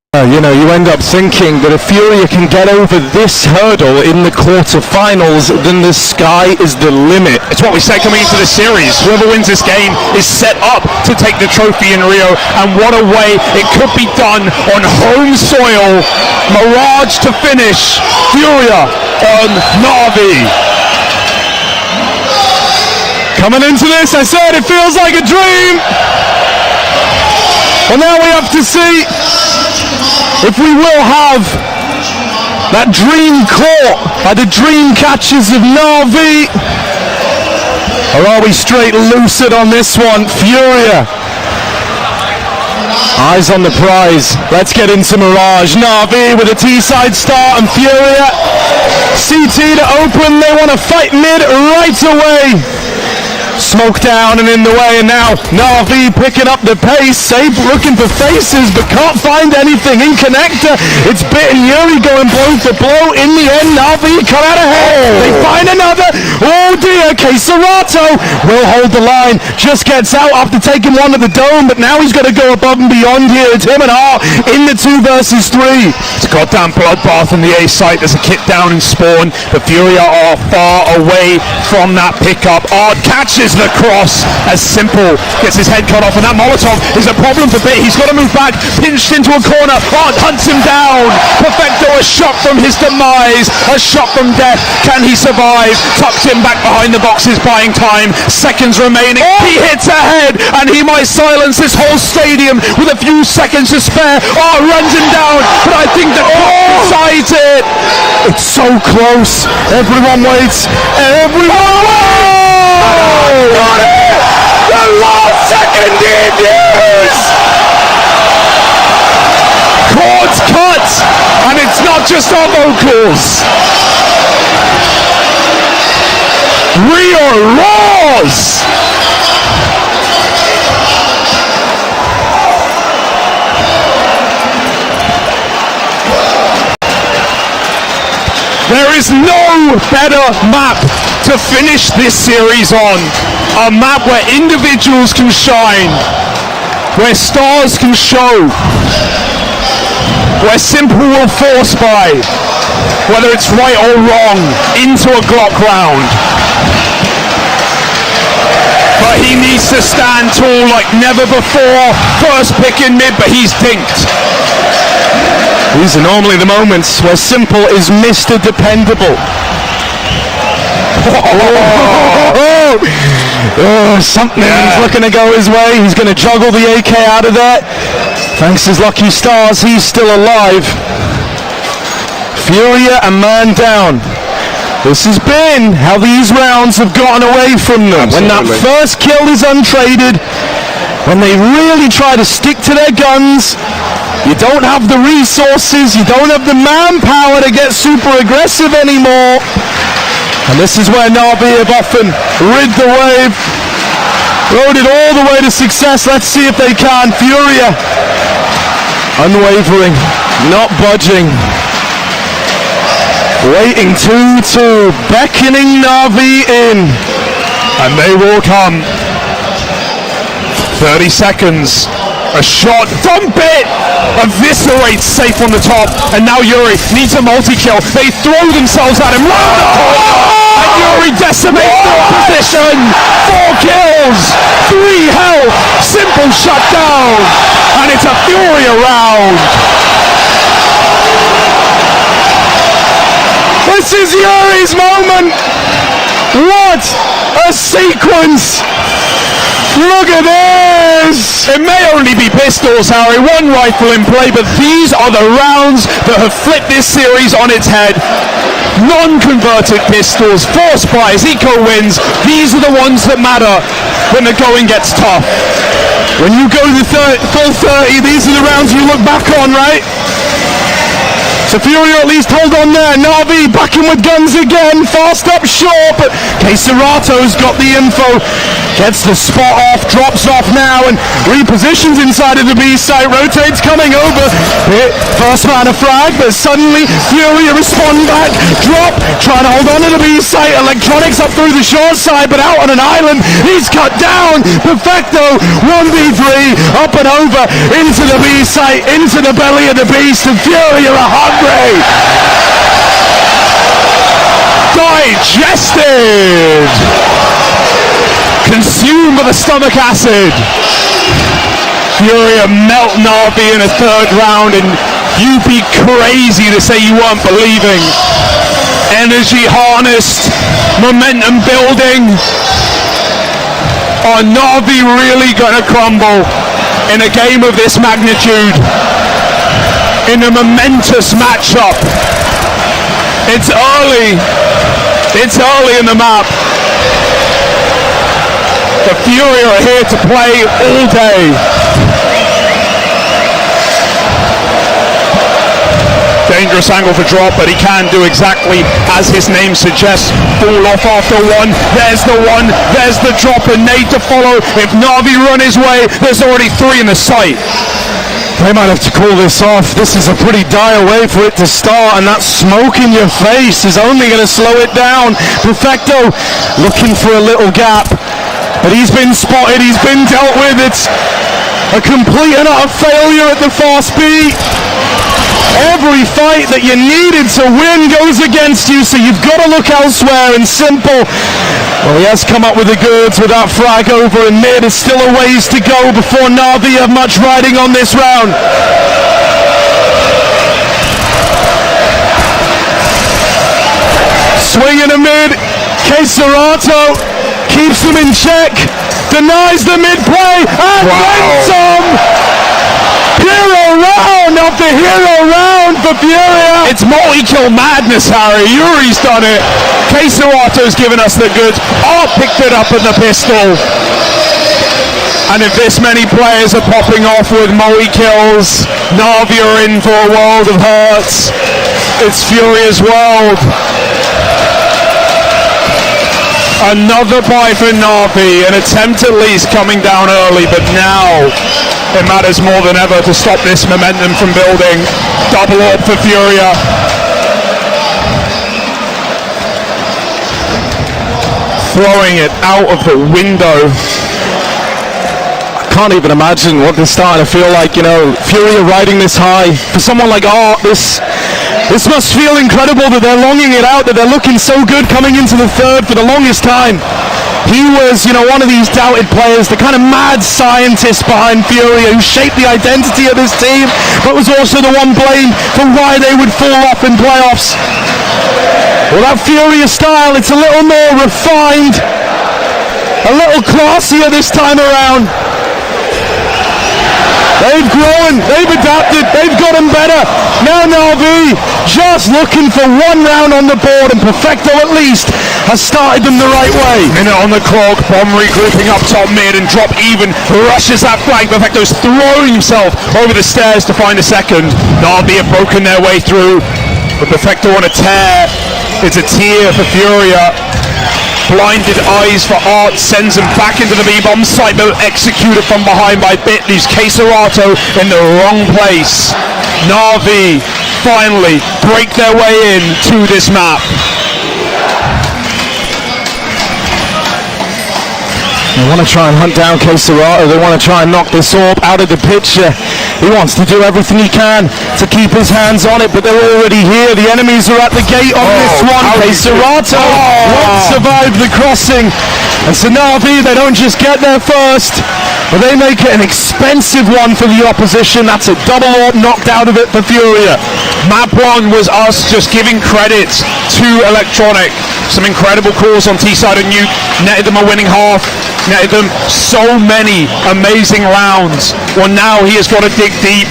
You end up thinking that if Furia can get over this hurdle in the quarterfinals, then the sky is the limit. It's what we said coming into the series. Whoever wins this game is set up to take the trophy in Rio, and what a way it could be done on home soil. Mirage to finish. Furia on Navi. Coming into this, I said it feels like a dream. Well, now we have to see if we will have that dream caught by the dream catchers of Navi, or are we straight lucid on this one? Furia, eyes on the prize. Let's get into Mirage. Navi with a T-side start, and Furia, CT to open. They want to fight mid right away. Smoke down and in the way, and now Navi picking up the pace. Safe looking for faces, but can't find anything in connector. It's bitten. Yuri going blow for blow. In the end, Navi come out ahead. They find another. Oh dear, Serato will hold the line. Just gets out after taking one of the dome, but now he's got to go above and beyond here. It's him and R in the 2 versus 3. It's a goddamn bloodbath in the A site. There's a kit down in spawn. The Furia are far away from that pickup. R catches the cross as Simple gets his head cut off, and that Molotov is a problem for Bit. He's got to move back, pinched into a corner. Art hunts him down. Perfecto, a shot from his demise, a shot from death. Can he survive? Tucks him back behind the boxes, buying time. Seconds remaining. He hits ahead, and he might silence this whole stadium with a few seconds to spare. Art runs him down, but I think the clock decides it. It's so close. Everyone waits. Everyone waits. Got it! The last second in use! Chords cut, and it's not just our vocals. Rio roars! There is no better map to finish this series on. A map where individuals can shine, where stars can show, where Simple will force by, whether it's right or wrong, into a Glock round. But he needs to stand tall like never before. First pick in mid, but he's dinked. These are normally the moments where Simple is Mr. Dependable. Something's looking to go his way. He's going to juggle the AK out of there. Thanks to his lucky stars, he's still alive. Furia a man down. This has been how these rounds have gotten away from them. Absolutely. When that first kill is untraded, when they really try to stick to their guns, you don't have the resources, you don't have the manpower to get super aggressive anymore. And this is where Navi have often rid the wave, rode it all the way to success. Let's see if they can. Furia, unwavering, not budging. Waiting 2-2, beckoning Navi in. And they will come. 30 seconds. A shot from Bit, eviscerates Safe on the top, and now Yuri needs a multi-kill. They throw themselves at him round the corner, and Yuri decimates the opposition. 4 kills, 3 health, Simple shut down, and it's a Furia round. This is Yuri's moment. What a sequence. Look at this! It may only be pistols, Harry, 1 rifle in play, but these are the rounds that have flipped this series on its head. Non-converted pistols, force buys, eco wins, these are the ones that matter when the going gets tough. When you go to the full 30, these are the rounds you look back on, right? So Furia at least hold on there. Navi backing with guns again. Fast up short, but Serato's got the info. Gets the spot off, drops off now, and repositions inside of the B site, rotates coming over. Hit first man a frag, but suddenly Furia respond back, drop, trying to hold on to the B site. Electronics up through the short side, but out on an island, he's cut down. Perfecto, 1v3, up and over, into the B site, into the belly of the beast, and Furia are hungry. Digested! Consumed by the stomach acid. Furia melt Navi in a third round, and you'd be crazy to say you weren't believing. Energy harnessed, momentum building. Are Navi really gonna crumble in a game of this magnitude? In a momentous matchup. It's early in the map. The Furia are here to play all day. Dangerous angle for drop, but he can do exactly as his name suggests. Fall off after one. There's the one. There's the drop, and Nate to follow. If Navi run his way, there's already 3 in the sight. They might have to call this off. This is a pretty dire way for it to start, and that smoke in your face is only going to slow it down. Perfecto looking for a little gap, but he's been spotted, he's been dealt with. It's a complete and utter failure at the fast beat. Every fight that you needed to win goes against you, so you've got to look elsewhere. And Simple, well, he has come up with the goods with that frag over, and mid is still a ways to go before Navi have much riding on this round. Swing in a mid, Queserato keeps them in check, denies the mid play, and then some! Hero round after hero round for Furia. It's multi-kill madness, Harry. Yuri's done it. Queserato's given us the goods. Art picked it up in the pistol. And if this many players are popping off with multi-kills, Navi are in for a world of hurts. It's Furia's world. Another buy for Navi, an attempt at least coming down early, but now it matters more than ever to stop this momentum from building. Double up for Furia. Throwing it out of the window. I can't even imagine what they're starting to feel like, you know, Furia riding this high. For someone like Art, this must feel incredible that they're longing it out, that they're looking so good coming into the third for the longest time. He was, you know, one of these doubted players, the kind of mad scientist behind Furia who shaped the identity of this team, but was also the one blamed for why they would fall off in playoffs. Well, that Furia style, it's a little more refined, a little classier this time around. They've grown, they've adapted, they've gotten better. Now Navi just looking for one round on the board, and Perfecto at least has started them the right way. Minute on the clock, Bomb regrouping up top mid, and drop even rushes that flank. Perfecto's throwing himself over the stairs to find a second. Navi have broken their way through, but Perfecto on a tear. It's a tear for Furia. Blinded eyes for Art sends him back into the B-bomb site, but executed from behind by Bit, leaves Queserato in the wrong place. Navi finally break their way in to this map. They want to try and hunt down Queserato. They want to try and knock this orb out of the picture. He wants to do everything he can to keep his hands on it, but they're already here. The enemies are at the gate on this one. Queserato won't survive the crossing. And so Navi, they don't just get there first, but they make it an expensive one for the opposition. That's a double orb knocked out of it for Furia. Map 1 was us just giving credit to Electronic. Some incredible calls on T-side and Nuke. Netted them a winning half. Netted them so many amazing rounds. Well, now he has got to dig deep.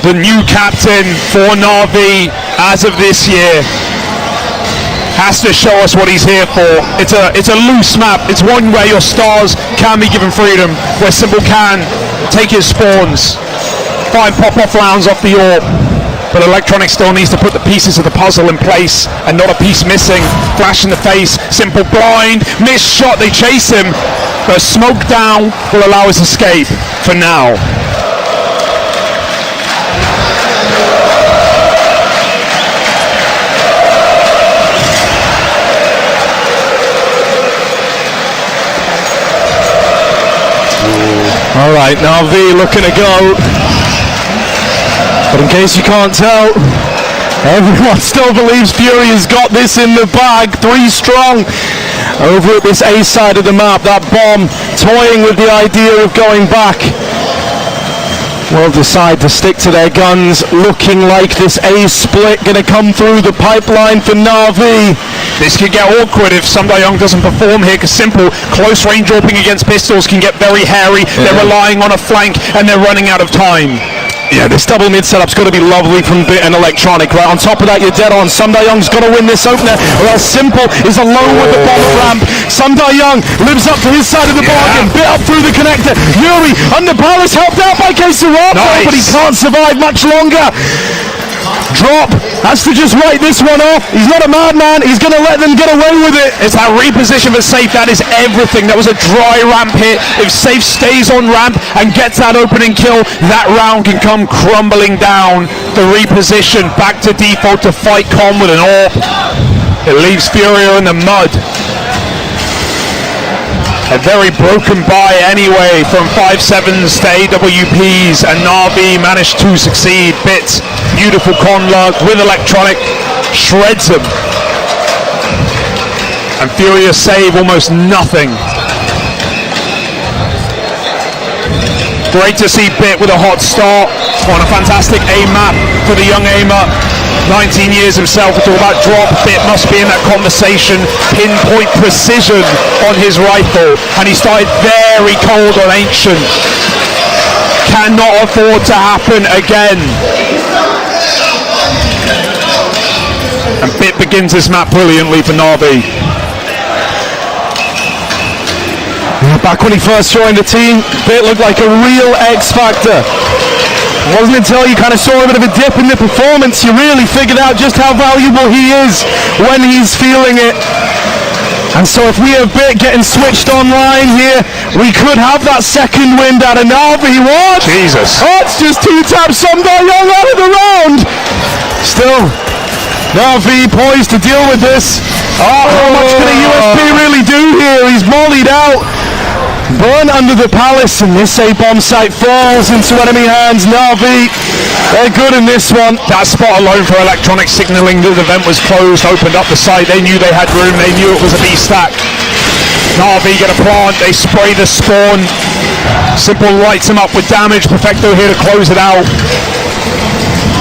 The new captain for Navi as of this year has to show us what he's here for. It's a loose map. It's one where your stars can be given freedom, where Simple can take his spawns, find pop-off rounds off the orb. but Electronic still needs to put the pieces of the puzzle in place, and not a piece missing. Flash in the face, simple blind, missed shot, they chase him, but smoke down will allow his escape for now. All right, Navi looking to go. But in case you can't tell, everyone still believes Furia's got this in the bag. 3 strong over at this A side of the map. That bomb toying with the idea of going back. Will decide to stick to their guns, looking like this A split going to come through the pipeline for Navi. This could get awkward if Young doesn't perform here, because simple close range dropping against pistols can get very hairy. They're relying on a flank and they're running out of time. Yeah, this double mid setup's got to be lovely from Bit and Electronic, right? On top of that, you're dead on. Young's got to win this opener, or else Simple is alone with the bomb ramp. Young lives up to his side of the bargain. Bit up through the connector. Yuri under Palace, helped out by Queserato, but he can't survive much longer. Drop has to just write this one off. He's not a madman. He's going to let them get away with it. It's that reposition for Safe. That is everything. That was a dry ramp hit. If Safe stays on ramp and gets that opening kill, that round can come crumbling down. The reposition back to default to fight Con with an AWP. It leaves Furia in the mud. A very broken buy anyway from 5-7s to AWPs, and Navi managed to succeed. Bits, beautiful con lurk with Electronic, shreds him. And Furia save almost nothing. Great to see Bit with a hot start on a fantastic aim map for the young aimer. 19 years himself, it's all about drop. Bit must be in that conversation. Pinpoint precision on his rifle, and he started very cold on Ancient. Cannot afford to happen again. And Bit begins this map brilliantly for Navi. Back when he first joined the team, Bit looked like a real X factor. It wasn't until you kind of saw a bit of a dip in the performance you really figured out just how valuable he is when he's feeling it. And so if we have Bit getting switched online here, we could have that second wind out of Navi. What? Jesus. Oh, it's just 2 taps, Young out of the round. Still, Navi poised to deal with this. Oh, how much can a USP really do here? He's mollied out. Burn under the Palace, and this A-bomb site falls into enemy hands. Navi, they're good in this one. That spot alone for Electronic signaling that the vent was closed, opened up the site. They knew they had room, they knew it was a B-stack. Navi get a plant, they spray the spawn. Simple lights him up with damage. Perfecto here to close it out.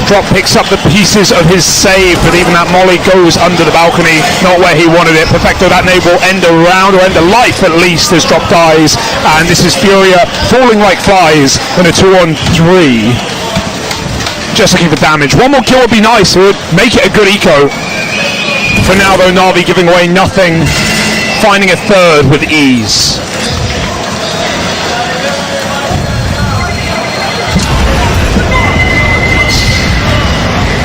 Drop picks up the pieces of his save, but even that molly goes under the balcony, not where he wanted it. Perfecto, that nade will end a round, or end a life at least, as Drop dies. And this is Furia falling like flies in a 2-on-3. Just looking for damage. One more kill would be nice, it would make it a good eco. For now though, Navi giving away nothing, finding a third with ease.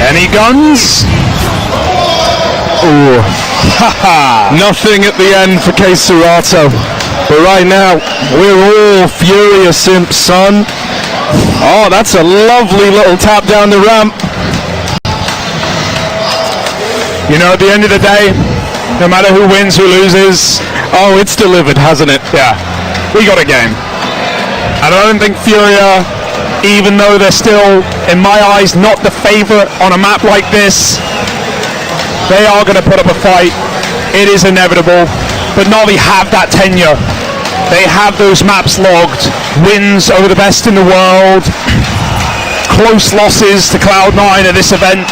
Any guns? Ooh. Nothing at the end for Queserato. But right now, we're all Furia simps, son. Oh, that's a lovely little tap down the ramp. You know, at the end of the day, no matter who wins, who loses, oh, it's delivered, hasn't it? Yeah, we got a game. And I don't think Furia, even though they're still, in my eyes, not the favorite on a map like this, they are going to put up a fight. It is inevitable. But Navi have that tenure. They have those maps logged. Wins over the best in the world. Close losses to Cloud9 at this event.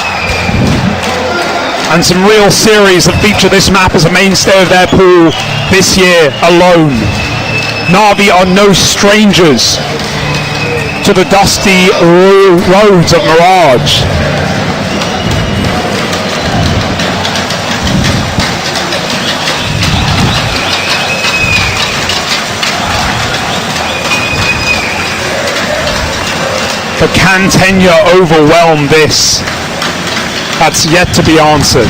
And some real series that feature this map as a mainstay of their pool this year alone. Navi are no strangers to the dusty roads of Mirage. But can tenure overwhelm this? That's yet to be answered.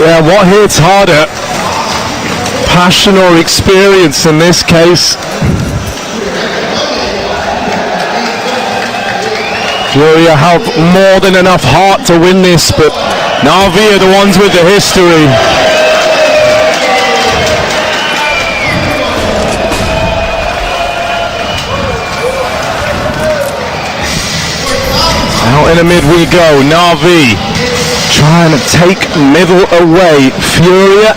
Yeah, what hits harder? Passion or experience in this case? Furia have more than enough heart to win this, but Navi are the ones with the history. Out in the mid we go. Navi trying to take middle away. Furia,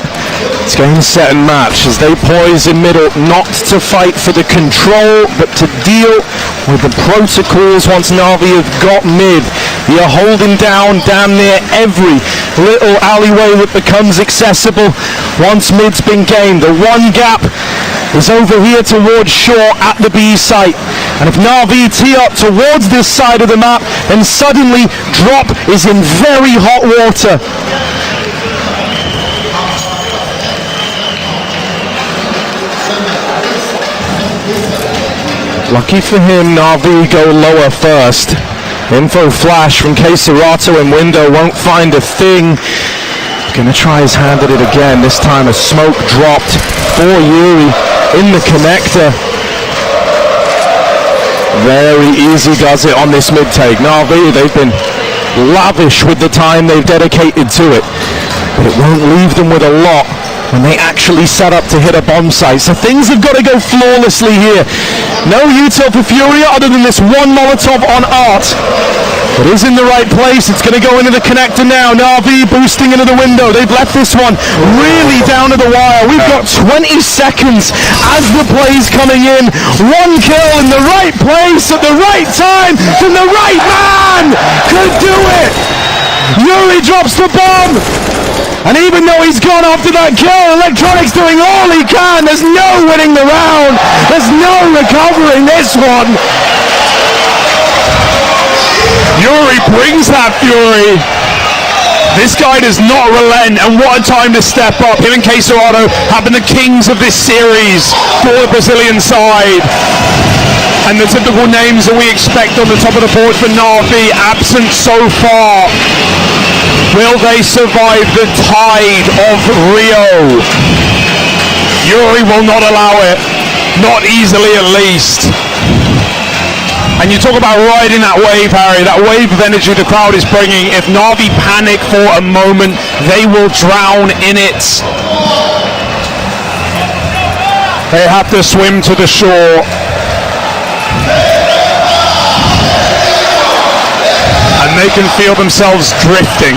it's game, set and match as they poise in middle, not to fight for the control, but to deal with the protocols once Navi have got mid. You're holding down damn near every little alleyway that becomes accessible once mid's been gained. The one gap is over here towards shore at the B site. And if Navi tee up towards this side of the map, then suddenly drop is in very hot water. Lucky for him, Navi go lower first. Info flash from Keserato in window, won't find a thing. Gonna try his hand at it again. This time a smoke dropped for Yuri in the connector. Very easy does it on this mid take. Navi, they've been lavish with the time they've dedicated to it, but it won't leave them with a lot when they actually set up to hit a bomb site. So things have got to go flawlessly here. No util for Furia other than this one Molotov on Art. It is in the right place. It's going to go into the connector now. Navi boosting into the window. They've left this one really down to the wire. We've got 20 seconds as the play's coming in. One kill in the right place at the right time from the right man. Could do it. Yuri drops the bomb. And even though he's gone after that kill, Electronic's doing all he can. There's no winning the round. There's no recovering this one. Yuri brings that fury. This guy does not relent, and what a time to step up. Him and Keserato have been the kings of this series for the Brazilian side. And the typical names that we expect on the top of the board for Navi absent so far. Will they survive the tide of Rio? Yuri will not allow it. Not easily, at least. And you talk about riding that wave, Harry, that wave of energy the crowd is bringing. If Navi panic for a moment, they will drown in it. They have to swim to the shore. And they can feel themselves drifting.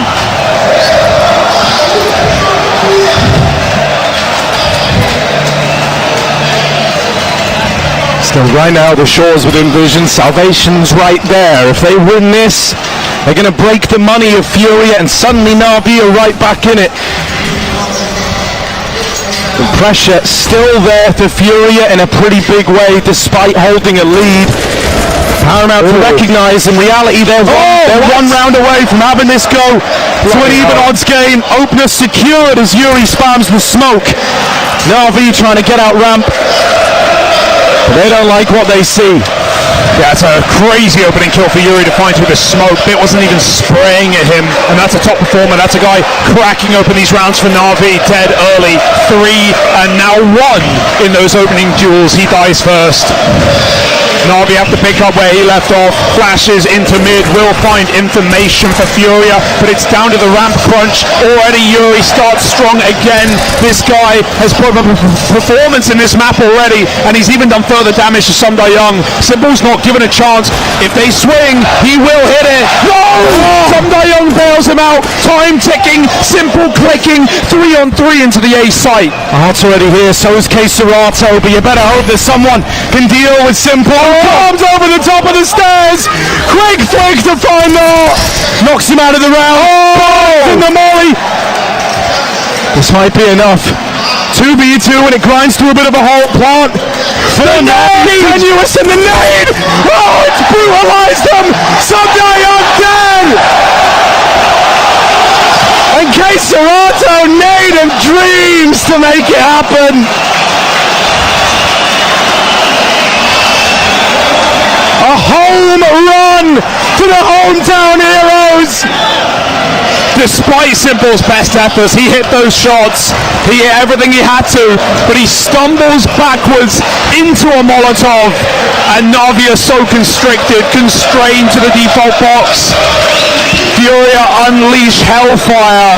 Still right now the shore's within vision. Salvation's right there. If they win this, they're going to break the money of Furia, and suddenly Navi are right back in it. The pressure still there for Furia in a pretty big way despite holding a lead. Paramount to recognise in reality they're one round away from having this go to an even odds game. Opener secured as Yuri spams the smoke. Navi trying to get out ramp. They don't like what they see. Yeah, it's a crazy opening kill for Yuri to find through the smoke. Bit wasn't even spraying at him, and that's a top performer. That's a guy cracking open these rounds for Navi. Dead early, 3 and now 1 in those opening duels. He dies first. Navi have to pick up where he left off. Flashes into mid, will find information for Furia, but it's down to the ramp crunch. Already Yuri starts strong again. This guy has put up a performance in this map already, and he's even done further damage to Sundar Young. Simple's not given a chance. If they swing, he will hit it. No! Sundar Young bails him out. Time ticking, Simple clicking. 3 on 3 into the A site. Art's already here, so is Keserato, but you better hope that someone can deal with Simple. Comes over the top of the stairs. Quick flick to find Art. Knocks him out of the round. In the molly. This might be enough. 2v2 and it grinds to a bit of a halt. Plant. The nade! Tenuous in the nade! Oh, it's brutalized them! Sundar Young dead! And Keserato nade and dreams to make it happen! A home run for the hometown heroes. Despite Simple's best efforts, he hit those shots. He hit everything he had to, but he stumbles backwards into a Molotov, and Navi are so constrained to the default box. Furia unleash hellfire.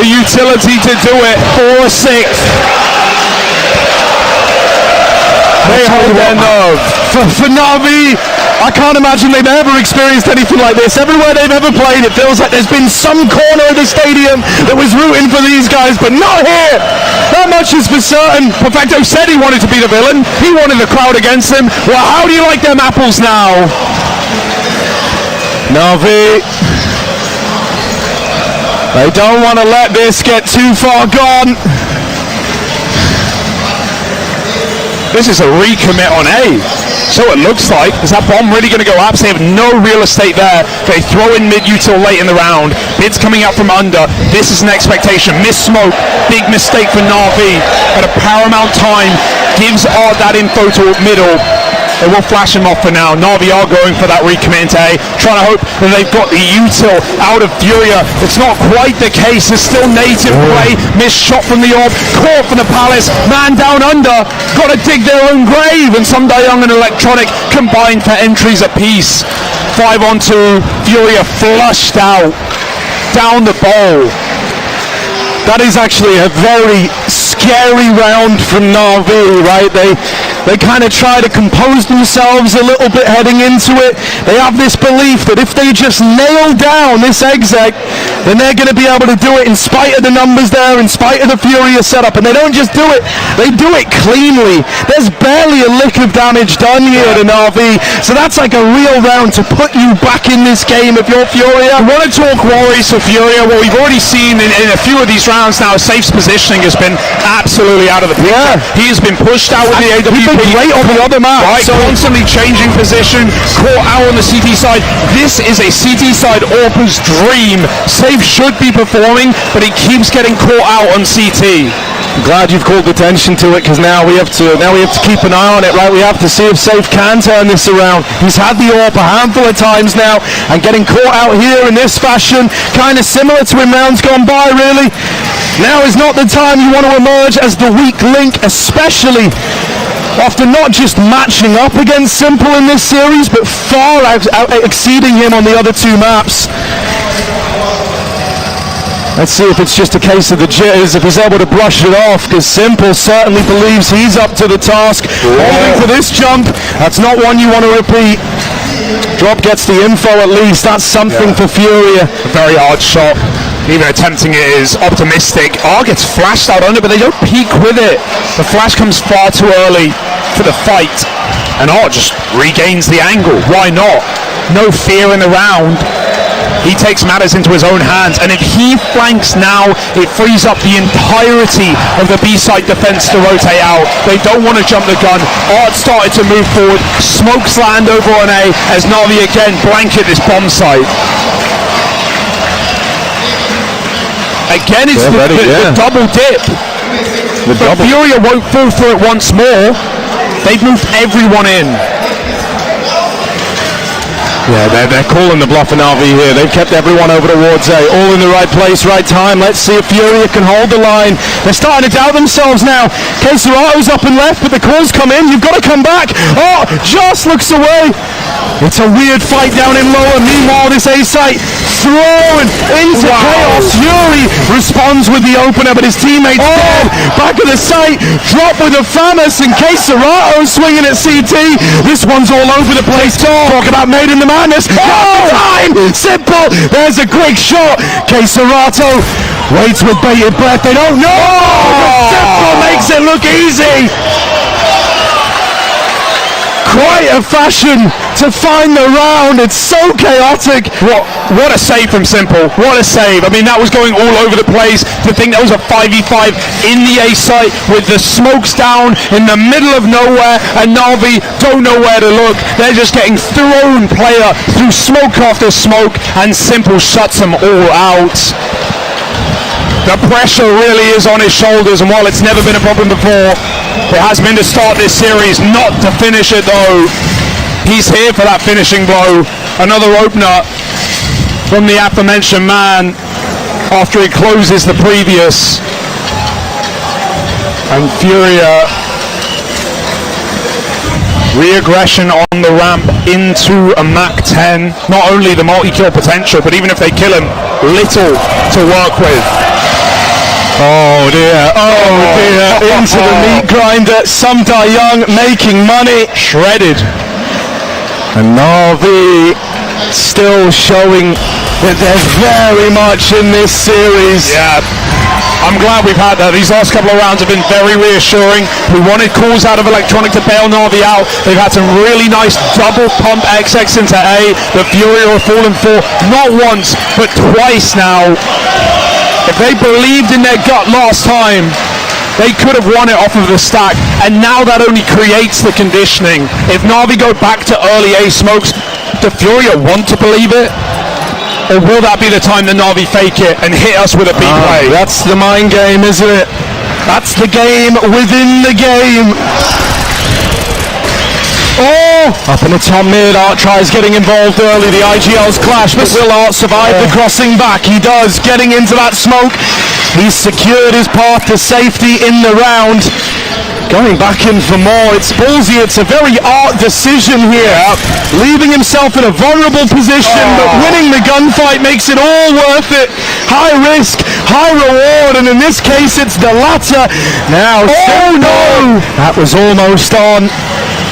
The utility to do it for a sixth. They hold their nerve. For Navi, I can't imagine they've ever experienced anything like this. Everywhere they've ever played, it feels like there's been some corner of the stadium that was rooting for these guys, but not here. That much is for certain. Perfecto said he wanted to be the villain. He wanted the crowd against him. Well, how do you like them apples now? Navi, they don't want to let this get too far gone. This is a recommit on A. So it looks like. Is that bomb really going to go up? They have no real estate there. They throw in mid-util late in the round. Bids coming out from under. This is an expectation. Miss smoke. Big mistake for Navi. At a paramount time. Gives Art that info to middle. They will flash him off for now. Navi are going for that recommit into A. Trying to hope that they've got the util out of Furia. It's not quite the case. There's still native play. Missed shot from the orb. Caught from the palace. Man down under. Got to dig their own grave. And Sunday Young and Electronic combined for entries apiece. 5-on-2. Furia flushed out. Down the bowl. That is actually a very scary round from Navi, right? They kind of try to compose themselves a little bit heading into it. They have this belief that if they just nail down this exec, then they're going to be able to do it in spite of the numbers there, in spite of the Furia setup. And they don't just do it, they do it cleanly. There's barely a lick of damage done here to Navi. So that's like a real round to put you back in this game if you're Furia. I want to talk worries for Furia. Well, we've already seen in a few of these rounds now, Safe's positioning has been absolutely out of the picture. Yeah. He has been pushed out with the AWP. Great on the other map. Right, so constantly changing position, caught out on the CT side. This is a CT side AWP's dream. Safe should be performing, but he keeps getting caught out on CT. Glad you've called attention to it, because now we have to keep an eye on it, right? We have to see if Safe can turn this around. He's had the AWP a handful of times now, and getting caught out here in this fashion, kind of similar to in rounds gone by, really. Now is not the time you want to emerge as the weak link, especially after not just matching up against Simple in this series, but far exceeding him on the other two maps. Let's see if it's just a case of the jitters, if he's able to brush it off, because Simple certainly believes he's up to the task. Holding for this jump, that's not one you want to repeat. Drop gets the info at least, that's something for Furia. A very hard shot. Even attempting it is optimistic. R gets flashed out under, but they don't peek with it. The flash comes far too early for the fight, and R just regains the angle. Why not? No fear in the round. He takes matters into his own hands, and if he flanks now, it frees up the entirety of the B-side defense to rotate out. They don't want to jump the gun. Art started to move forward. Smokes land over on A as Navi again blanket this bomb site. Again, it's the double dip. But Furia won't fall for it once more. They've moved everyone in. Yeah, they're calling the bluff in Navi here. They've kept everyone over towards A. All in the right place, right time. Let's see if Furia can hold the line. They're starting to doubt themselves now. Queserato's up and left, but the calls come in. You've got to come back. Oh, Joss looks away. It's a weird fight down in lower. Meanwhile, this A site thrown into chaos. Fury responds with the opener, but his teammates dead. Back of the site, drop with a Famas, and Queserato swinging at CT. This one's all over the place. Talk about made in the madness. Time! Simple! There's a great shot. Queserato waits with bated breath. They don't know. Simple makes it look easy. Quite a fashion to find the round. It's so chaotic. What a save from Simple. What a save. I mean, that was going all over the place. To think that was a 5v5 in the A site with the smokes down in the middle of nowhere, and Navi don't know where to look. They're just getting thrown player through smoke after smoke, and Simple shuts them all out. The pressure really is on his shoulders, and while it's never been a problem before, it has been to start this series, not to finish it though. He's here for that finishing blow. Another opener from the aforementioned man after he closes the previous. And Furia, re-aggression on the ramp into a Mach 10. Not only the multi-kill potential, but even if they kill him, little to work with. Oh dear, into the meat grinder. Sumda Young making money, shredded. And Navi still showing that they're very much in this series. Yeah, I'm glad we've had that. These last couple of rounds have been very reassuring. We wanted calls out of Electronic to bail Navi out. They've had some really nice double pump XX into A that Furia have fallen for, not once, but twice now. If they believed in their gut last time, they could have won it off of the stack, and now that only creates the conditioning. If Navi go back to early A smokes, do Furia want to believe it? Or will that be the time that Navi fake it and hit us with a big play? That's the mind game, isn't it? That's the game within the game. Oh! Up in the top mid, Art tries getting involved early. The IGLs clash, but will Art survive the crossing back? He does, getting into that smoke. He's secured his path to safety in the round. Going back in for more. It's ballsy. It's a very Art decision here. Leaving himself in a vulnerable position, but winning the gunfight makes it all worth it. High risk, high reward, and in this case, it's the latter. Now, no! That was almost on.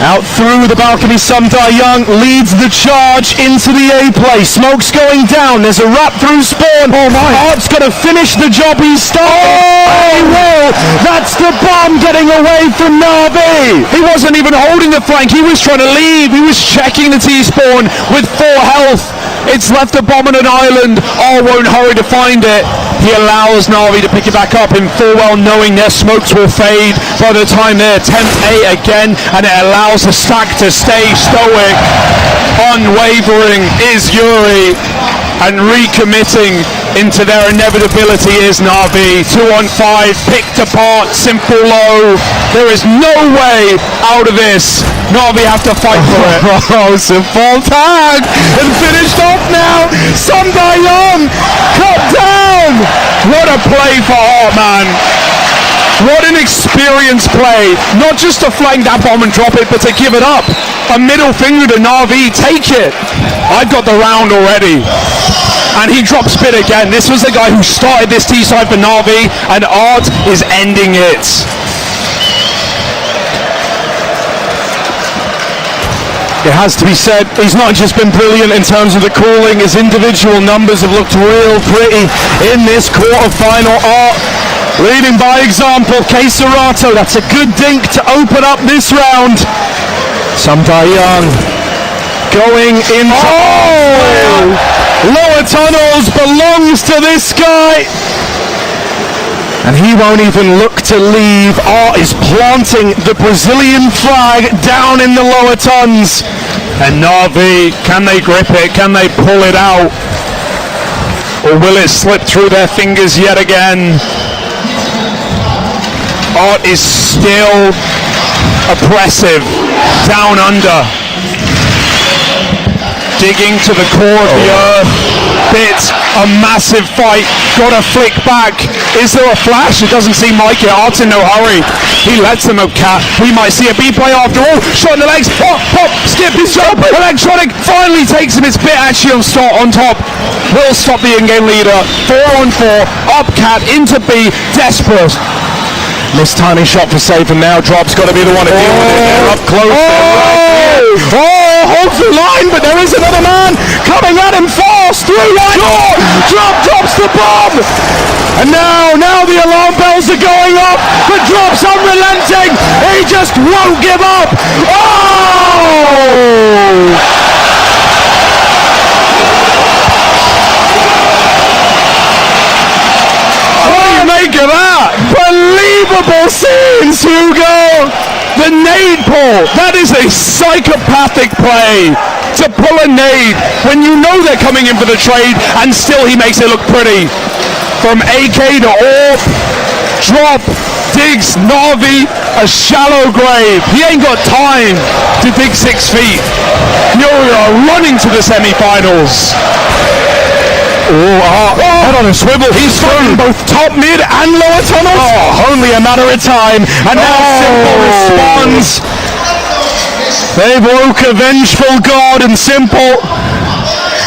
Out through the balcony, Sumda Young leads the charge into the A play. Smoke's going down. There's a wrap through spawn. Oh my! Art's going to finish the job he started. Oh, he will. That's the bomb getting away from Navi. He wasn't even holding the flank. He was trying to leave. He was checking the T-spawn with 4 health. It's left a bomb on an island. R won't hurry to find it. He allows Navi to pick it back up in full well knowing their smokes will fade by the time they attempt A again, and it allows the stack to stay stoic. Unwavering is Yuri, and recommitting into their inevitability is Navi. 2 on 5, picked apart, simple low. There is no way out of this. Navi have to fight for it. Oh, simple tag and finished off now. Sumda Young cut down. What a play for Art, man. What an experienced play. Not just to flank that bomb and drop it, but to give it up. A middle finger to Navi. Take it. I've got the round already. And he drops spit again. This was the guy who started this T-side for Navi, and Art is ending it. It has to be said, he's not just been brilliant in terms of the calling. His individual numbers have looked real pretty in this quarterfinal. Art leading by example. Queserato, that's a good dink to open up this round. Sumda Young going into lower tunnels, belongs to this guy. And he won't even look to leave. Art is planting the Brazilian flag down in the lower tons. And Navi, can they grip it? Can they pull it out? Or will it slip through their fingers yet again? Art is still oppressive. Down under. Digging to the core of the earth. Bits, a massive fight. Gotta flick back. Is there a flash? It doesn't seem like it. Art's in no hurry. He lets them up, Cat. We might see a B play after all. Shot in the legs. Pop, pop, skip his jump. Electronic finally takes him. It's bit actually on top. Will stop the in-game leader. 4 on 4. Up Cat into B. Desperate. This tiny shot for save, and now Drop's got to be the one to deal with it. They're up close. Holds the line, but there is another man coming at him fast through line. Drop drops the bomb, and now the alarm bells are going off. But Drop's unrelenting. He just won't give up. What do you make of that? Unbelievable scenes, Hugo! The nade pull! That is a psychopathic play! To pull a nade when you know they're coming in for the trade, and still he makes it look pretty. From AK to AWP, Drop digs Navi a shallow grave. He ain't got time to dig 6 feet. Furia are running to the semi-finals. Head on a swivel. He's through Both top, mid, and lower tunnels. Only a matter of time. And now Simple responds. They've woke a vengeful god, and Simple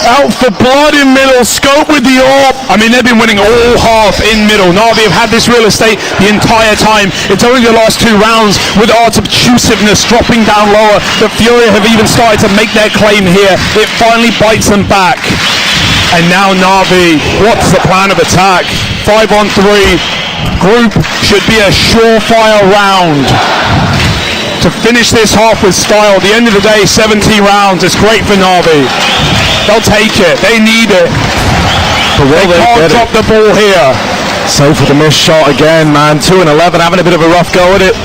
out for blood in middle. Scope with the orb. I mean, they've been winning all half in middle. Navi have had this real estate the entire time. It's only the last 2 rounds with Art's obtusiveness dropping down lower that Furia have even started to make their claim here. It finally bites them back. And now Navi, what's the plan of attack? 5-on-3. Group should be a surefire round to finish this half with style. At the end of the day, 70 rounds. It's great for Navi. They'll take it. They need it. But They can't drop the ball here. Safe with the missed shot again, man. 2-11, having a bit of a rough go at it.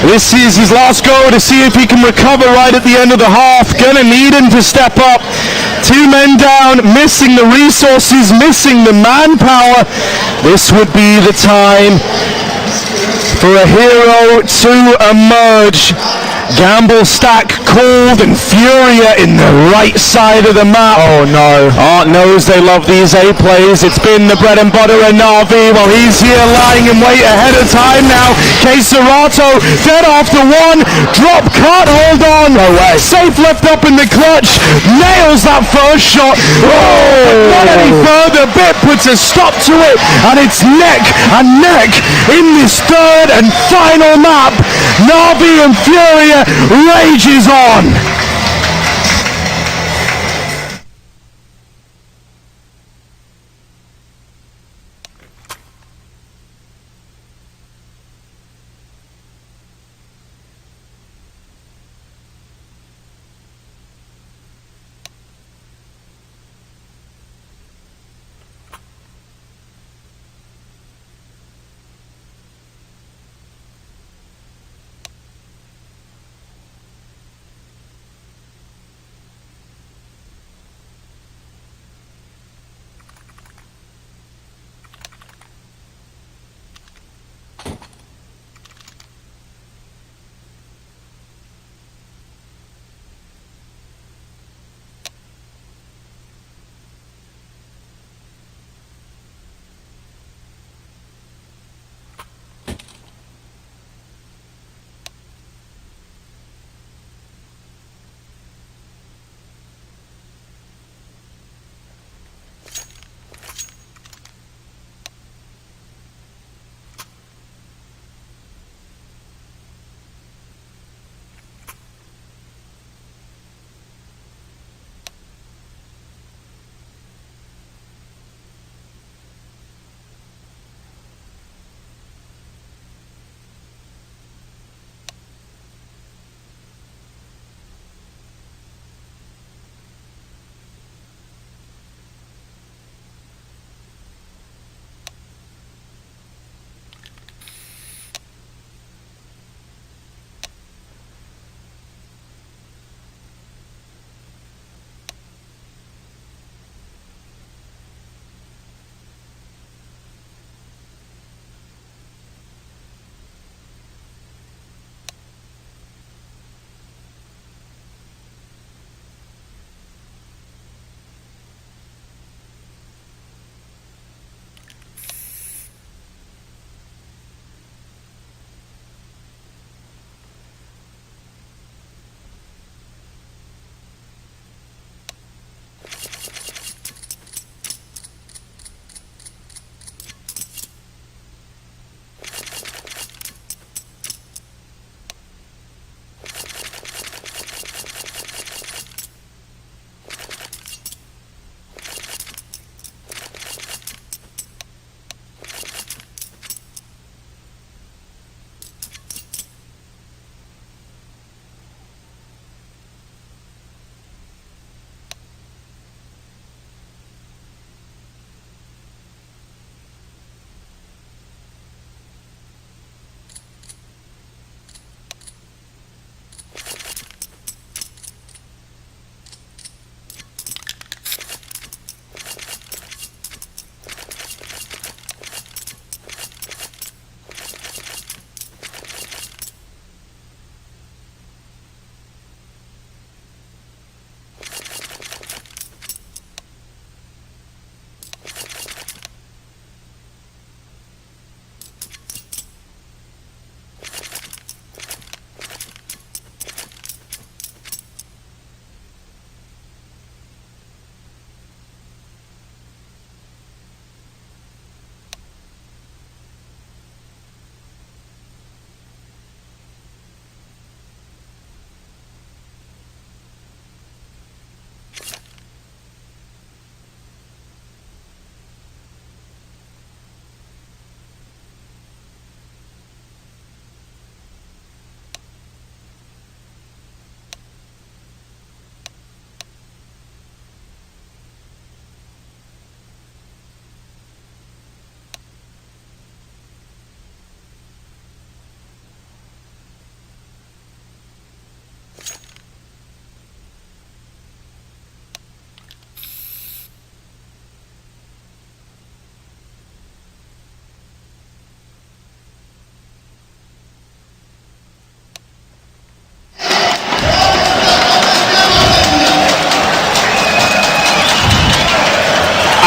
This is his last go to see if he can recover right at the end of the half. Gonna need him to step up. 2 men down, missing the resources, missing the manpower. This would be the time for a hero to emerge. Gamble stack called, and Furia in the right side of the map. Oh no. Art knows they love these A plays. It's been the bread and butter of Navi. Well, he's here lying in wait ahead of time now. Serato dead after 1. Drop, can't hold on. No way. Safe left up in the clutch. Nails that first shot. Oh, not any further. Bit puts a stop to it. And it's neck and neck in this third and final map. Navi and Furia rages on.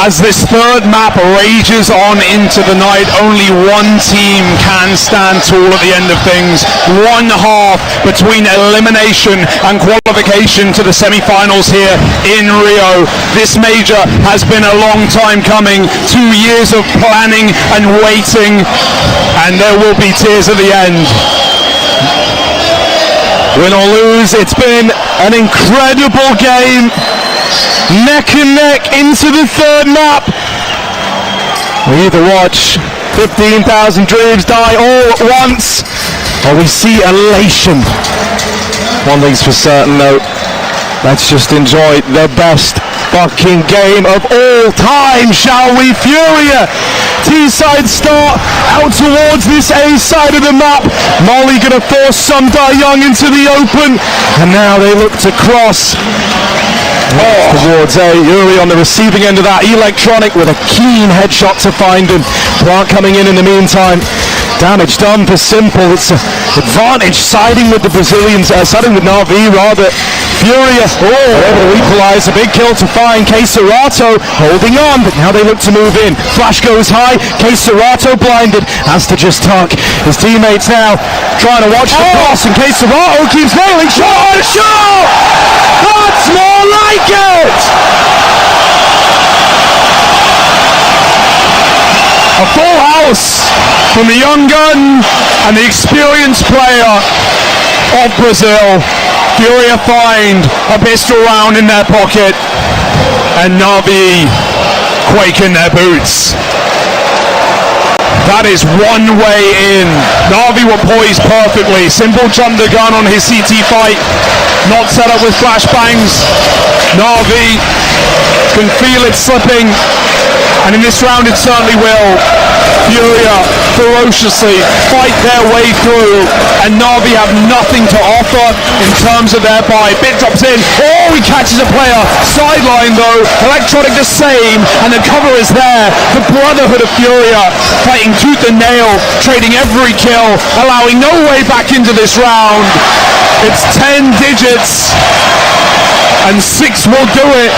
As this third map rages on into the night, only one team can stand tall at the end of things. One half between elimination and qualification to the semi-finals here in Rio. This major has been a long time coming. 2 years of planning and waiting, and there will be tears at the end. Win or lose, it's been an incredible game. Neck and neck into the third map. We either watch 15,000 dreams die all at once, or we see elation. One thing's for certain though, let's just enjoy the best fucking game of all time, shall we? Furia, T-side start out towards this A side of the map. Molly gonna force some Young into the open, and now they look to cross towards A. Yuri on the receiving end of that. Electronic with a keen headshot to find him. Plant coming in the meantime. Damage done for Simple. It's an advantage siding with the Brazilians, siding with Navi rather. Furia able to equalize. A big kill to find. Serato holding on, but now they look to move in. Flash goes high. Serato blinded. Has to just tuck his teammates now. Trying to watch the cross, and Serato keeps nailing. Shot! That's more like it! A full house from the young gun and the experienced player of Brazil. Furia find a pistol round in their pocket, and Navi quake in their boots. That is one way in. Navi were poised perfectly. Simple jumped the gun on his CT fight. Not set up with flashbangs. Navi can feel it slipping. And in this round it certainly will. Furia ferociously fight their way through, and Navi have nothing to offer in terms of their buy. Bit drops in. Oh, he catches a player. Sideline though. Electronic the same, and the cover is there. The Brotherhood of Furia fighting tooth and nail, trading every kill, allowing no way back into this round. It's 10 digits, and 6 will do it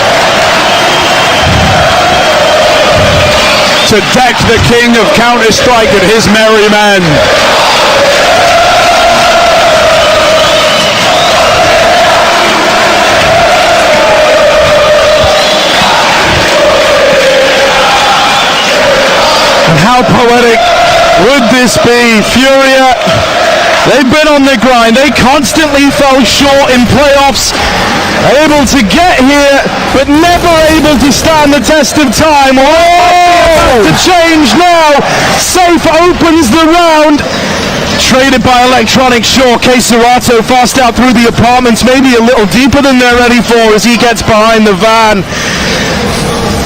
to deck the king of Counter-Strike and his merry men. And how poetic would this be? Furia, they've been on the grind. They constantly fell short in playoffs. Able to get here, but never able to stand the test of time. Oh, to change now. Safe opens the round. Traded by Electronic, sure. Serato fast out through the apartments, maybe a little deeper than they're ready for as he gets behind the van.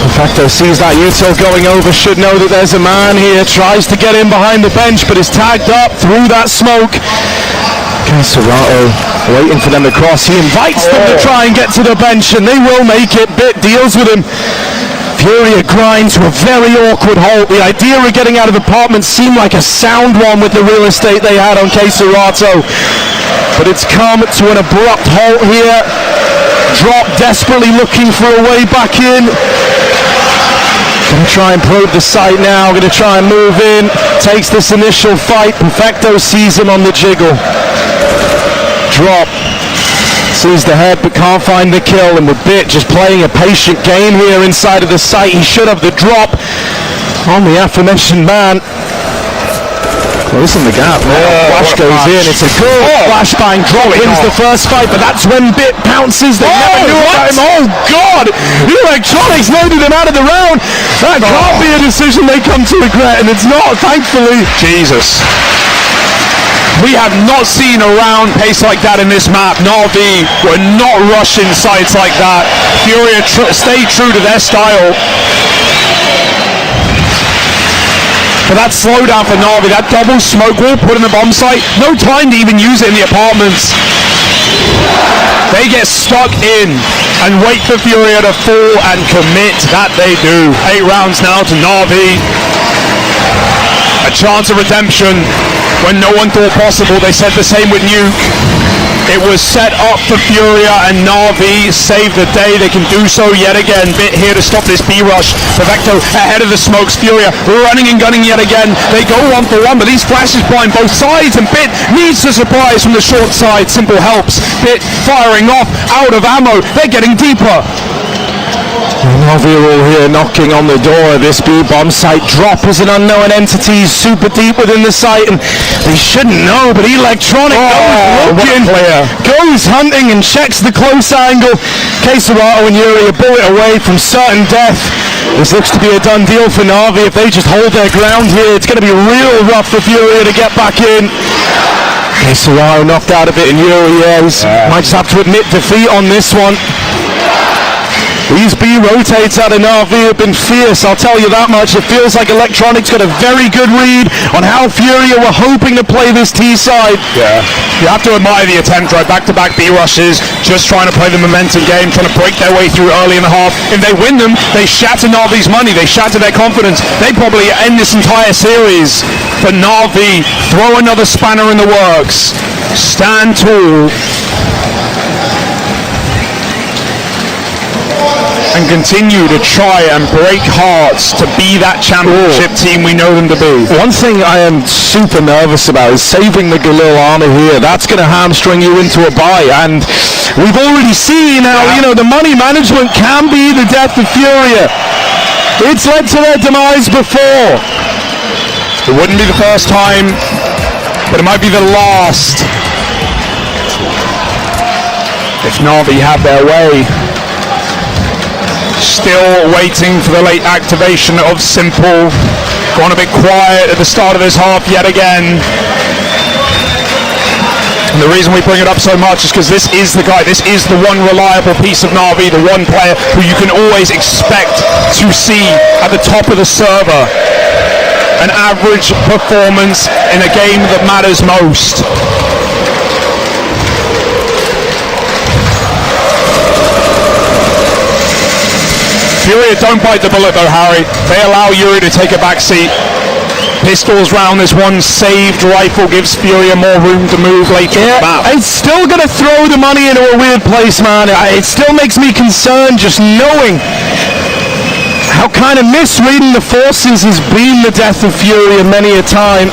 Perfecto sees that util going over, should know that there's a man here, tries to get in behind the bench, but is tagged up through that smoke. Serato waiting for them to cross. He invites them to try and get to the bench, and they will make it. Bit deals with him. Furia grinds to a very awkward halt. The idea of getting out of apartments seemed like a sound one with the real estate they had on Serato, but it's come to an abrupt halt here. Drop desperately looking for a way back in. Gonna try and probe the site now. Gonna try and move in. Takes this initial fight. Perfecto sees him on the jiggle. Drop. Sees the head but can't find the kill, and with Bit just playing a patient game here inside of the site. He should have the drop on the aforementioned man. Closing the gap. Flash goes in. It's a good flashbang. Drop wins the first fight, but that's when Bit pounces. They never knew about him. Oh God! Electronics loaded him out of the round. That can't be a decision they come to regret, and it's not, thankfully. Jesus. We have not seen a round pace like that in this map. Navi were not rushing sites like that. Furia stayed true to their style. But that slowdown for Navi, that double smoke wall put in the bomb site, no time to even use it in the apartments. They get stuck in and wait for Furia to fall and commit. That they do. 8 rounds now to Navi. A chance of redemption when no one thought possible. They said the same with Nuke. It was set up for Furia, and Navi saved the day. They can do so yet again. Bit here to stop this B-rush. Perfecto ahead of the smokes. Furia running and gunning yet again. They go 1-for-1, but these flashes blind both sides, and Bit needs the surprise from the short side. Simple helps. Bit firing off, out of ammo. They're getting deeper. Navi are all here knocking on the door of this B-bomb site. Drop is an unknown entity, super deep within the site, and they shouldn't know, but Electronic goes looking, goes hunting and checks the close angle. Queserato and Yuri a bullet away from certain death. This looks to be a done deal for Navi. If they just hold their ground here, it's going to be real rough for Furia to get back in. Queserato knocked out of it, and Yuri might just have to admit defeat on this one. These B rotates out of Navi have been fierce, I'll tell you that much. It feels like Electronic's got a very good read on how Furia were hoping to play this T side. Yeah, you have to admire the attempt, right? Back-to-back B rushes, just trying to play the momentum game, trying to break their way through early in the half. If they win them, they shatter Navi's money, they shatter their confidence. They probably end this entire series. For Navi, throw another spanner in the works. Stand tall. And continue to try and break hearts to be that championship team we know them to be. One thing I am super nervous about is saving the Galil armor here. That's going to hamstring you into a bye, and we've already seen how the money management can be the death of Furia. It's led to their demise before. It wouldn't be the first time, but it might be the last if Navi have their way. Still waiting for the late activation of Simple. Gone a bit quiet at the start of this half yet again. And the reason we bring it up so much is because this is the guy, this is the one reliable piece of Navi, the one player who you can always expect to see at the top of the server. An average performance in a game that matters most. Furia don't bite the bullet though, Harry. They allow Yuri to take a back seat. Pistols round this one saved rifle gives Furia more room to move later on the map. It's still going to throw the money into a weird place, man. It still makes me concerned just knowing how kind of misreading the forces has been the death of Furia many a time.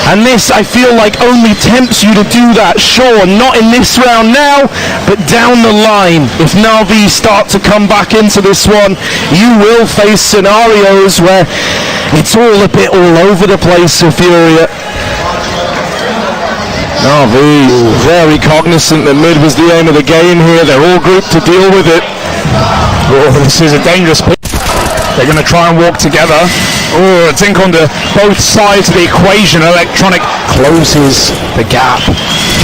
And this, I feel like, only tempts you to do that. Sure, not in this round now, but down the line. If Navi start to come back into this one, you will face scenarios where it's all a bit all over the place for Furia. Navi, very cognizant that mid was the aim of the game here. They're all grouped to deal with it. Oh, this is a dangerous pick. They're going to try and walk together. Oh, Zink onto both sides of the equation. Electronic closes the gap.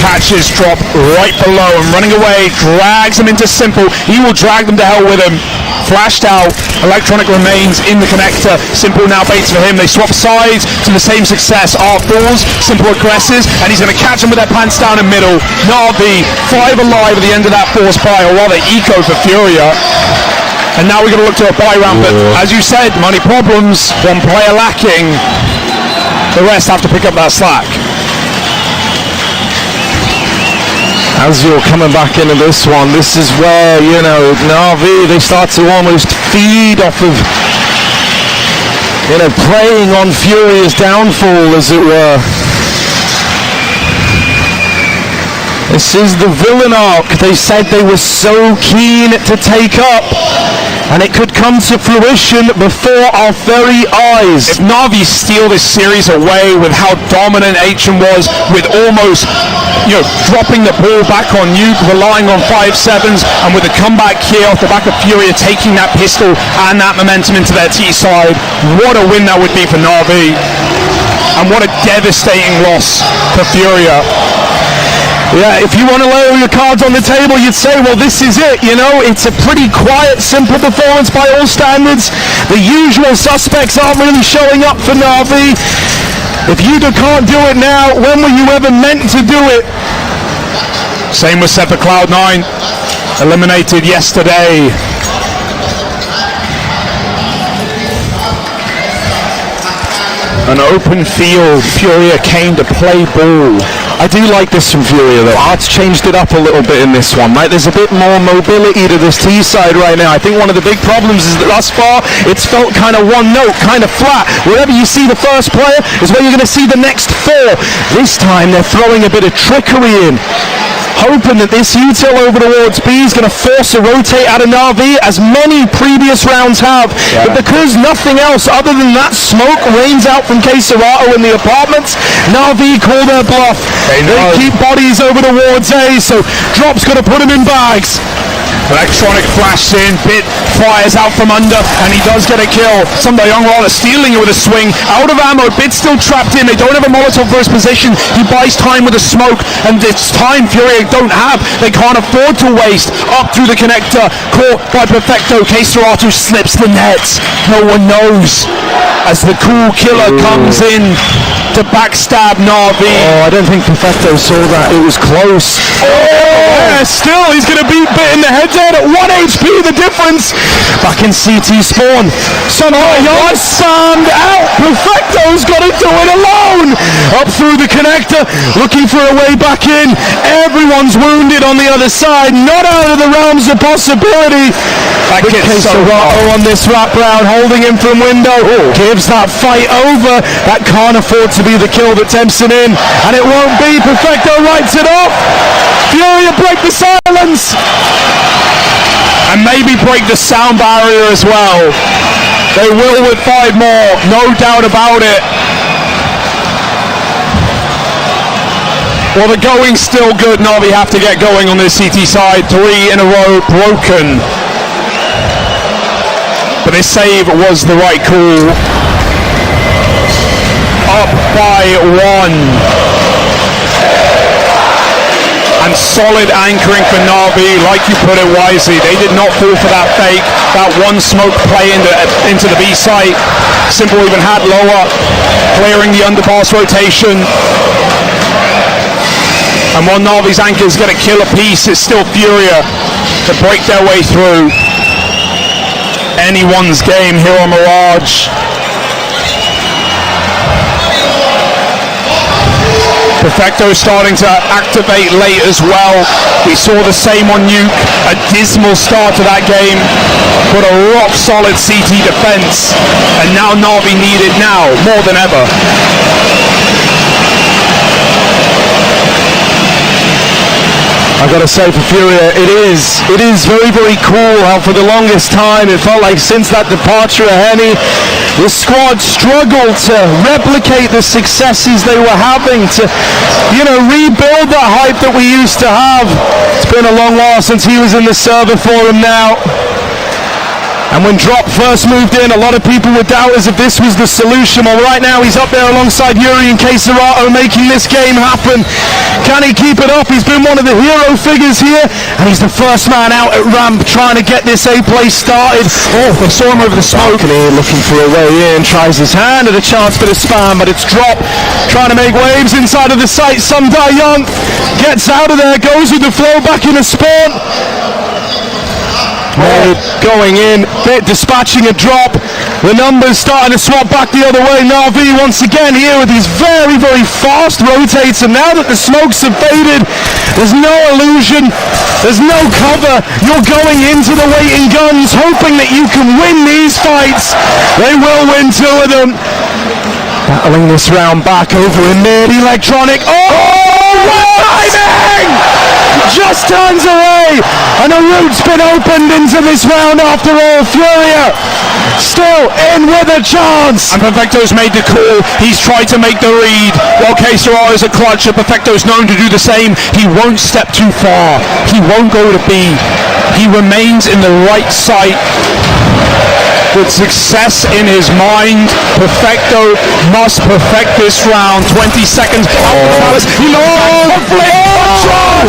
Catches drop right below and running away. Drags them into Simple. He will drag them to hell with him. Flashed out. Electronic remains in the connector. Simple now baits for him. They swap sides to the same success. Art falls. Simple aggresses. And he's going to catch him with their pants down in middle. Navi 5 alive at the end of that force buy. Or rather eco for Furia. And now we're going to look to a buy round, but as you said, money problems, one player lacking, the rest have to pick up that slack. As you're coming back into this one, this is where, Navi, they start to almost feed off of, preying on Furia's downfall, as it were. This is the villain arc they said they were so keen to take up, and it could come to fruition before our very eyes. If Navi steal this series away with how dominant HM was, with almost dropping the ball back on Nuke, relying on 5-7s, and with a comeback here off the back of Furia taking that pistol and that momentum into their T side, what a win that would be for Navi, and what a devastating loss for Furia. Yeah, if you want to lay all your cards on the table, you'd say, well, this is it, It's a pretty quiet, simple performance by all standards. The usual suspects aren't really showing up for Navi. If you can't do it now, when were you ever meant to do it? Same was said for Cloud9. Eliminated yesterday. An open field. Furia came to play ball. I do like this from Furia though. Art's changed it up a little bit in this one, right? There's a bit more mobility to this T side right now. I think one of the big problems is that thus far it's felt kind of one note, kind of flat. Wherever you see the first player is where you're going to see the next four. This time they're throwing a bit of trickery in, hoping that this util over towards B is going to force a rotate out of Navi, as many previous rounds have. Yeah. But because nothing else other than that smoke rains out from K-Serato in the apartments, Navi call their bluff. They keep bodies over towards A, so Drop's going to put them in bags. Electronic flashes in, Bit fires out from under, and he does get a kill. Young Rather stealing it with a swing. Out of ammo, Bit's still trapped in. They don't have a Molotov for his position. He buys time with a smoke, and it's time Furia don't have. They can't afford to waste. Up through the connector, caught by Perfecto. K-Serato slips the nets. No one knows as the cool killer comes in to backstab Navi. Oh, I don't think Perfecto saw that. It was close. Yeah, still, he's going to beat Bit in the head there at 1 HP, the difference. Back in CT spawn. Young spammed out. Perfecto's got to do it alone. Up through the connector, looking for a way back in. Everyone's wounded on the other side. Not out of the realms of possibility. That gets K-Serato on this wraparound, holding him from window. Gives that fight over. That can't afford to be the kill that tempts him in. And it won't be. Perfecto writes it off. Furia break the silence. And maybe break the sound barrier as well. They will with 5 more, no doubt about it. Well, the going's still good. Navi have to get going on this CT side. 3 in a row broken. But this save was the right call. Up by 1. And solid anchoring for Navi, like you put it wisely. They did not fall for that fake. That one smoke play into the B site. Simple even had lower, clearing the underpass rotation. And while Navi's anchors get a kill apiece, it's still Furia to break their way through. Anyone's game here on Mirage. Perfecto starting to activate late as well. We saw the same on Nuke. A dismal start to that game, but a rock solid CT defense. And now Navi need it now more than ever. I gotta say, for Furia, it is very, very cool how for the longest time it felt like since that departure of Henny, the squad struggled to replicate the successes they were having, to, rebuild that hype that we used to have. It's been a long while since he was in the server for them now. And when Drop first moved in, a lot of people were doubters if this was the solution. Well, right now he's up there alongside Yuri and K-Serato making this game happen. Can he keep it up? He's been one of the hero figures here, and he's the first man out at ramp trying to get this A play started. Oh, they saw him over the smoke, and here looking for a way in. Tries his hand at a chance for the spam, but it's Drop trying to make waves inside of the site. Sumdai Young gets out of there, goes with the flow back in a spawn. Going in, Bit dispatching a drop. The numbers starting to swap back the other way. Navi once again here with these very, very fast rotates, and now that the smokes have faded, there's no illusion, there's no cover. You're going into the waiting guns, hoping that you can win these fights. They will win 2 of them. Battling this round back over in mid. Electronic. What timing! Just turns away, and a route's been opened into this round after all. Furia still in with a chance. And Perfecto's made the call. He's tried to make the read. While K-Serato's a clutcher, Perfecto's known to do the same. He won't step too far. He won't go to B. He remains in the right site. With success in his mind, Perfecto must perfect this round. 20 seconds out of the palace. He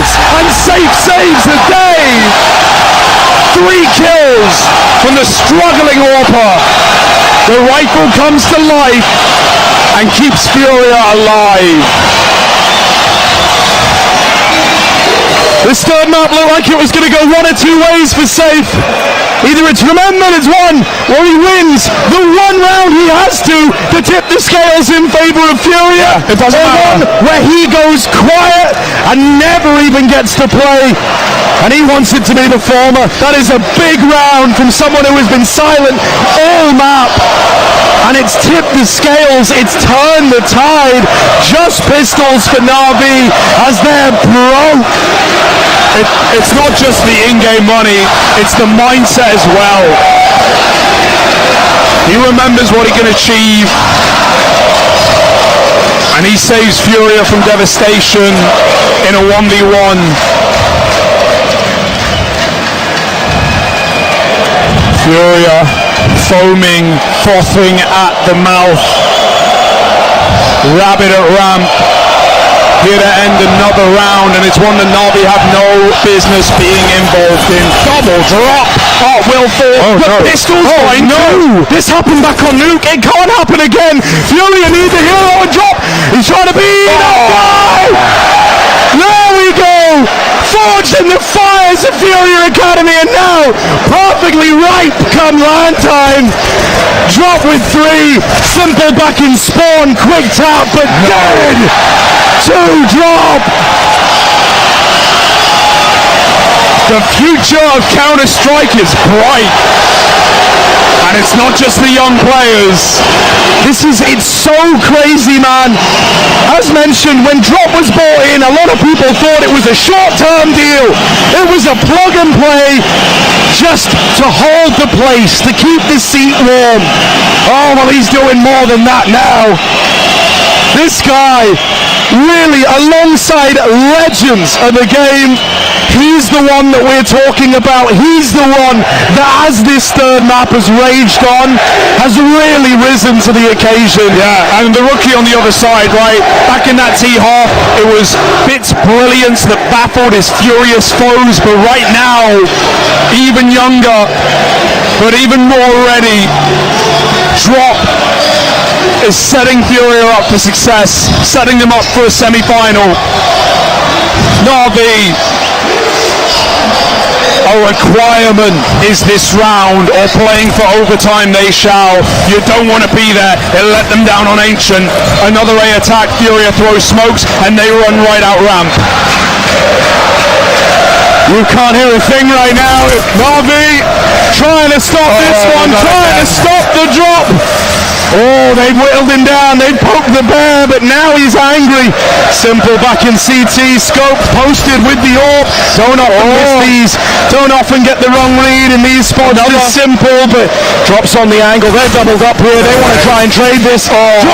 and safe saves the day. 3 kills from the struggling Orpa. The rifle comes to life and keeps Furia alive. This third map looked like it was going to go one or two ways for Safe. Either it's remembered as one, or he wins the one round he has to tip the scales in favor of Furia. It doesn't matter. One where he goes quiet and never even gets to play. And he wants it to be the former. That is a big round from someone who has been silent all map. And it's tipped the scales, it's turned the tide. Just pistols for Navi as they're broke. It's not just the in-game money, it's the mindset as well. He remembers what he can achieve, and he saves Furia from devastation in a 1v1. Furia foaming, frothing at the mouth. Rabbit at ramp. Here to end another round, and it's one that Navi have no business being involved in. Double drop. Oh, will fall. The pistol's going no! This happened back on Nuke. It can't happen again. Furia needs a hero and drop. He's trying to beat that guy. There we go. Forged in the fires of Furia Academy, and now perfectly ripe come land time. Drop with 3. Simple back in spawn. Quick tap, but dead. 2 drop. The future of Counter-Strike is bright. And it's not just the young players. It's so crazy, man. As mentioned, when Drop was brought in, a lot of people thought it was a short-term deal. It was a plug and play just to hold the place, to keep the seat warm. Oh, well, he's doing more than that now. This guy, really, alongside legends of the game, he's the one that we're talking about. He's the one that, as this third map has raged on, has really risen to the occasion. Yeah, and the rookie on the other side, right? Back in that T-half, it was Bit's brilliance that baffled his furious foes, but right now, even younger, but even more ready, Drop is setting Furia up for success, setting them up for a semi-final. Navi, a requirement is this round, or playing for overtime they shall. You don't want to be there. They let them down on Ancient. Another A attack, Furia throws smokes, and they run right out ramp. You can't hear a thing right now. Navi trying to stop this one, trying to stop the drop. Oh, they've whittled him down, they've poked the bear, but now he's angry. Simple back in CT, scope posted with the AWP. Don't often miss these, don't often get the wrong read in these spots. It's Simple, but drops on the angle. They're doubled up here, they want to try and trade this. Drop,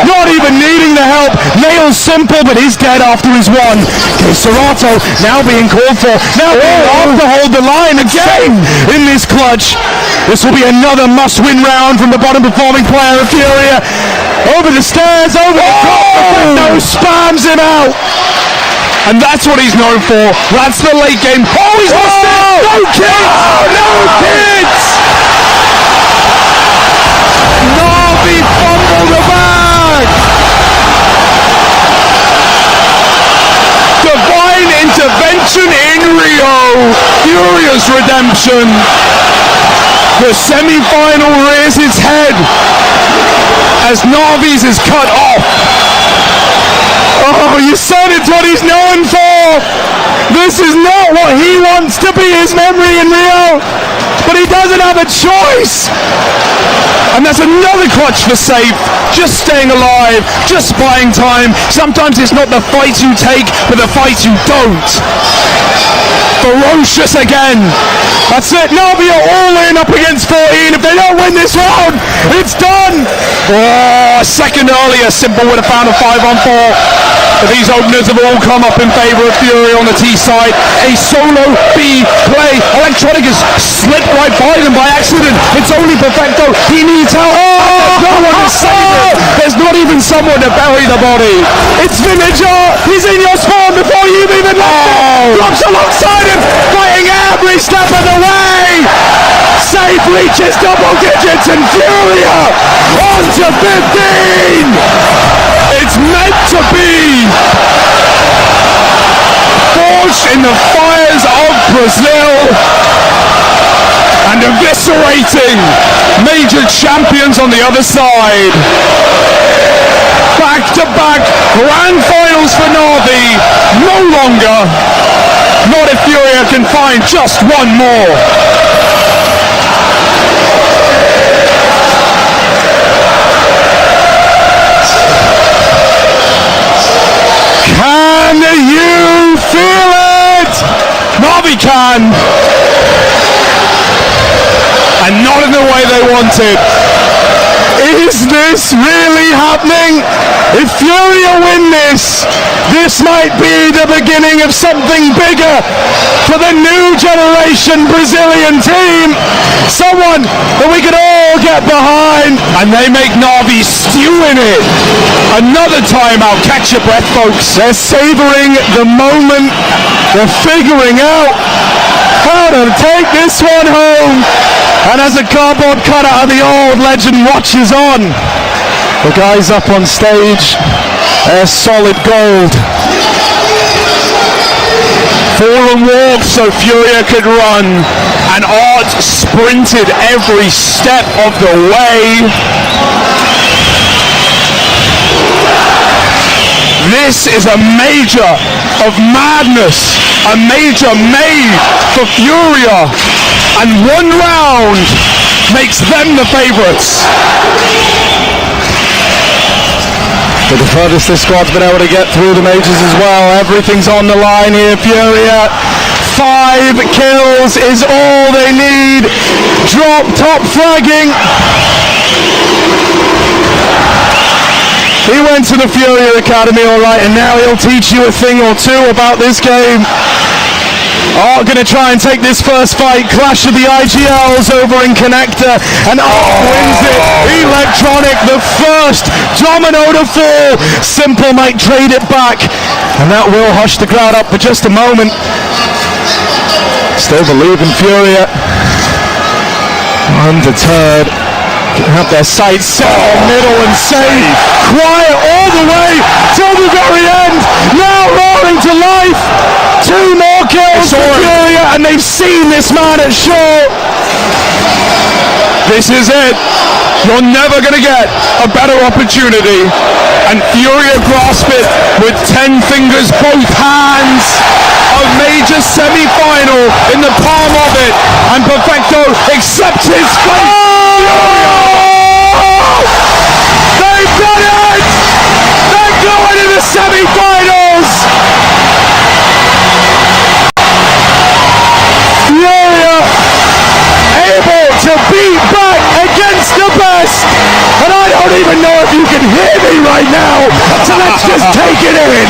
not even needing the help. Nails Simple, but he's dead after his one. Okay, Serato now being called for, now being asked to hold the line again in this clutch. This will be another must-win round from the bottom performing player of Furia. Over the stairs, over the top, no, spams him out. And that's what he's known for. That's the late game. Oh, he's lost it! No kids! No kids! Navi fumbled the bag! Divine intervention in Rio. Furia's redemption. The semi-final rears its head as Navi's is cut off. Oh, you said it's what he's known for. This is not what he wants to be his memory in Rio, but he doesn't have a choice. And that's another clutch for Safe. Just staying alive, just buying time. Sometimes it's not the fight you take, but the fight you don't. Ferocious again. That's it. Navi are all in up against 14. If they don't win this round, it's done. Oh, a second earlier, Simple would have found a 5-on-4. But these openers have all come up in favor of Furia on the T side. A solo B play. Electronic has slipped right by them by accident. It's only Perfecto. He needs help. No one to save it. There's not even someone to bury the body. It's Villager. He's in your spawn before you've even left. Drops alongside him, fighting every step of the way. Safe reaches double digits and Furia on to 15. It's meant to be. 4 doused in the fires of Brazil and eviscerating major champions on the other side. Back-to-back grand finals for Navi. No longer. Not if Furia can find just one more. Can you feel it? Navi can. And not in the way they wanted. Is this really happening? If Furia win this, this might be the beginning of something bigger for the new generation Brazilian team. Someone that we could all get behind. And they make Navi stew in it. Another timeout. Catch your breath, folks. They're savoring the moment. They're figuring out how to take this one home. And as a cardboard cutout of the old legend watches on, the guys up on stage, they're solid gold. Fallen walk so Furia could run, and Art sprinted every step of the way. This is a major of madness, a major made for Furia, and one round makes them the favourites. But the furthest this squad's been able to get through the majors as well. Everything's on the line here, Furia. 5 kills is all they need. Drop top fragging. He went to the Furia Academy, all right, and now he'll teach you a thing or two about this game. Art gonna try and take this first fight. Clash of the IGLs over in Connector, and Art wins it. Electronic, the first domino to fall. Simple might trade it back, and that will hush the crowd up for just a moment. Still believe in Furia. Undeterred. Have their sights set on middle and safe. Quiet all the way till the very end. Now roaring to life. 2 more kills for Furia, and they've seen this man at shore. This is it. You're never going to get a better opportunity. And Furia grasp it with 10 fingers, both hands. A major semi-final in the palm of it. And Perfecto accepts his fate. They've done it! They're going to the semi-finals! Furia able to beat back against the best, and I don't even know if you can hear me right now, so let's just take it in.